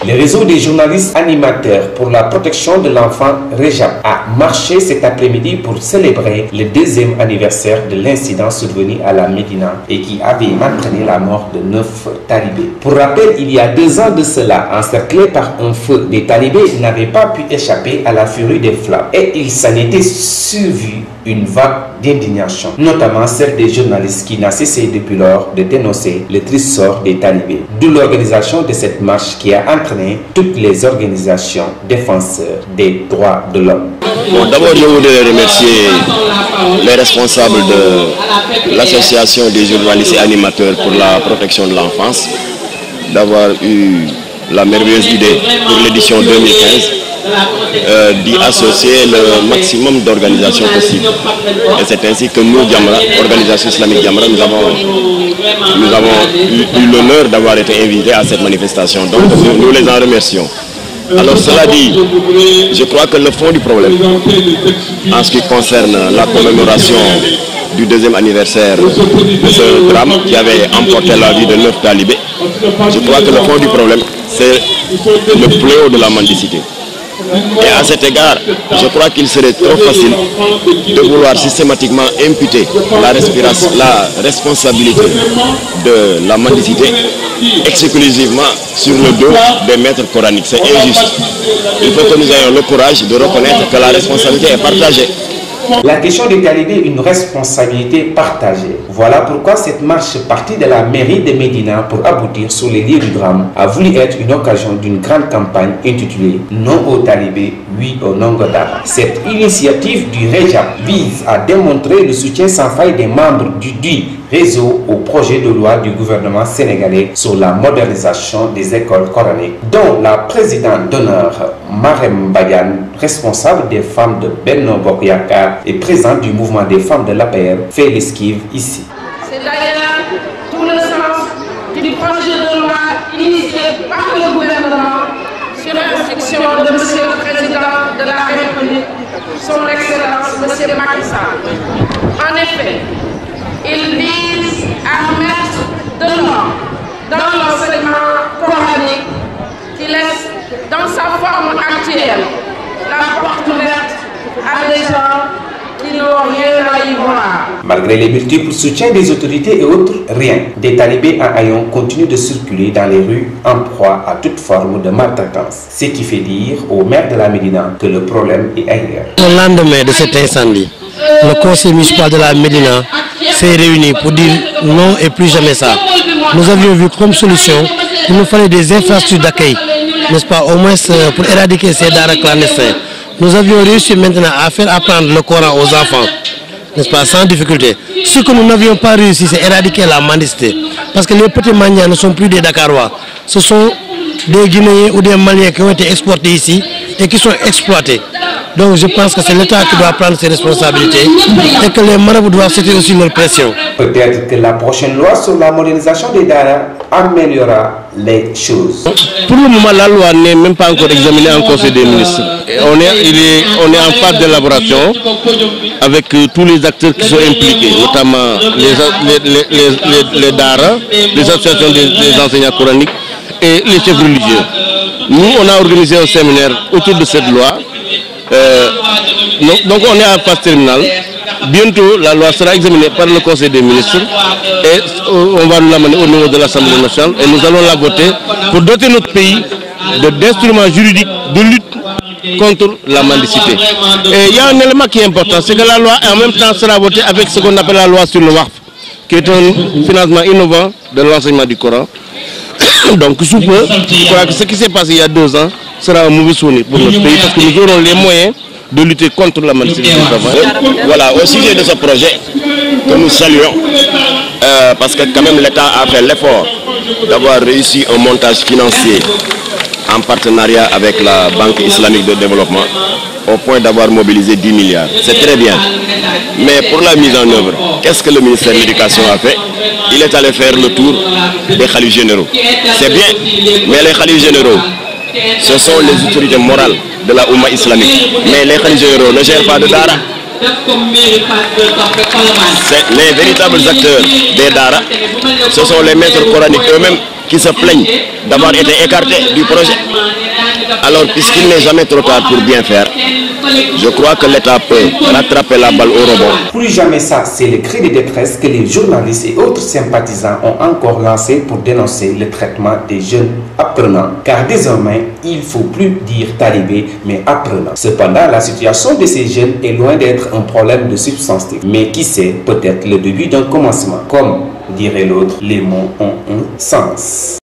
Le réseau des journalistes animateurs pour la protection de l'enfant REJAP a marché cet après-midi pour célébrer le 2e anniversaire de l'incident survenu à la Médina et qui avait entraîné la mort de 9 talibés. Pour rappel, il y a 2 ans de cela, encerclés par un feu, des talibés n'avaient pas pu échapper à la furie des flammes et il s'en était suivi une vague d'indignation, notamment celle des journalistes qui n'a cessé depuis lors de dénoncer le triste sort des talibés. D'où l'organisation de cette marche qui a entraîné toutes les organisations défenseurs des droits de l'homme. Bon, d'abord, je voudrais remercier les responsables de l'association des journalistes et animateurs pour la protection de l'enfance d'avoir eu la merveilleuse idée pour l'édition 2015 d'y associer le maximum d'organisations possibles. Et c'est ainsi que nous, Jamra, organisation islamique Jamra, nous avons eu l'honneur d'avoir été invités à cette manifestation. Donc nous les en remercions. Alors cela dit, je crois que le fond du problème, en ce qui concerne la commémoration du 2e anniversaire de ce drame qui avait emporté la vie de 9 talibés, je crois que le fond du problème, c'est le fléau de la mendicité. Et à cet égard, je crois qu'il serait trop facile de vouloir systématiquement imputer la responsabilité de la mendicité exclusivement sur le dos des maîtres coraniques. C'est injuste. Il faut que nous ayons le courage de reconnaître que la responsabilité est partagée. La question des talibés est une responsabilité partagée. Voilà pourquoi cette marche partie de la mairie de Médina pour aboutir sur les lieux du drame a voulu être une occasion d'une grande campagne intitulée « Non aux talibés, oui au Nongodara ». Cette initiative du REJAP vise à démontrer le soutien sans faille des membres du réseau au projet de loi du gouvernement sénégalais sur la modernisation des écoles coraniques, dont la présidente d'honneur Marem Badiane, responsable des femmes de Benno Bokk Yakaar et présidente du mouvement des femmes de l'APR, fait l'esquive ici. C'est d'ailleurs tout le sens du projet de loi initié par le gouvernement sur l'instruction de M. le Président de la République, son Excellence M. Macky Sall. En effet, il vise à mettre de l'ordre dans l'enseignement coranique qui laisse dans sa forme actuelle la porte ouverte à des gens qui n'ont rien à y voir. Malgré les multiples soutiens des autorités et autres, rien. Des talibés à Ayon continuent de circuler dans les rues en proie à toute forme de maltraitance. Ce qui fait dire au maire de la Médina que le problème est ailleurs. Au lendemain de cet incendie, le conseil municipal de la Médina s'est réuni pour dire non et plus jamais ça. Nous avions vu comme solution qu'il nous fallait des infrastructures d'accueil, n'est-ce pas, au moins pour éradiquer ces daras clandestins. Nous avions réussi maintenant à faire apprendre le Coran aux enfants, n'est-ce pas, sans difficulté. Ce que nous n'avions pas réussi, c'est éradiquer la mendicité. Parce que les petits manias ne sont plus des Dakarois. Ce sont des Guinéens ou des Maliens qui ont été exportés ici et qui sont exploités. Donc je pense que c'est l'État qui doit prendre ses responsabilités et que les marabouts doivent céder aussi leur pression. Peut-être que la prochaine loi sur la modernisation des daras améliorera les choses. Pour le moment, la loi n'est même pas encore examinée en Conseil des ministres. On est en phase d'élaboration avec tous les acteurs qui sont impliqués, notamment les daras, les associations des enseignants coraniques et les chefs religieux. Nous, on a organisé un séminaire autour de cette loi. Donc on est en phase terminale. Bientôt, la loi sera examinée par le Conseil des ministres et on va l'amener au niveau de l'Assemblée nationale et nous allons la voter pour doter notre pays d'instruments juridiques de lutte contre la mendicité. Et il y a un élément qui est important, c'est que la loi en même temps sera votée avec ce qu'on appelle la loi sur le WAF, qui est un financement innovant de l'enseignement du Coran. Donc sous peu, je crois que ce qui s'est passé il y a 2 ans sera un mauvais souvenir pour notre pays parce que nous aurons les moyens de lutter contre la mendicité. Voilà, au sujet de ce projet que nous saluons, parce que quand même l'État a fait l'effort d'avoir réussi un montage financier en partenariat avec la Banque islamique de développement au point d'avoir mobilisé 10 milliards. C'est très bien. Mais pour la mise en œuvre, qu'est-ce que le ministère de l'Éducation a fait? Il est allé faire le tour des khalifes généraux. C'est bien, mais les khalifes généraux, ce sont les autorités morales de la Oumma islamique. Mais les khalifes généraux ne gèrent pas de dara. Les véritables acteurs des dara, ce sont les maîtres coraniques eux-mêmes qui se plaignent d'avoir été écartés du projet. Alors, puisqu'il n'est jamais trop tard pour bien faire, je crois que l'État peut rattraper la balle au rebond. Plus jamais ça, c'est le cri de détresse que les journalistes et autres sympathisants ont encore lancé pour dénoncer le traitement des jeunes apprenants. Car désormais, il ne faut plus dire talibés, mais apprenants. Cependant, la situation de ces jeunes est loin d'être un problème de substantif. Mais qui sait, peut-être le début d'un commencement. Comme dirait l'autre, les mots ont un sens.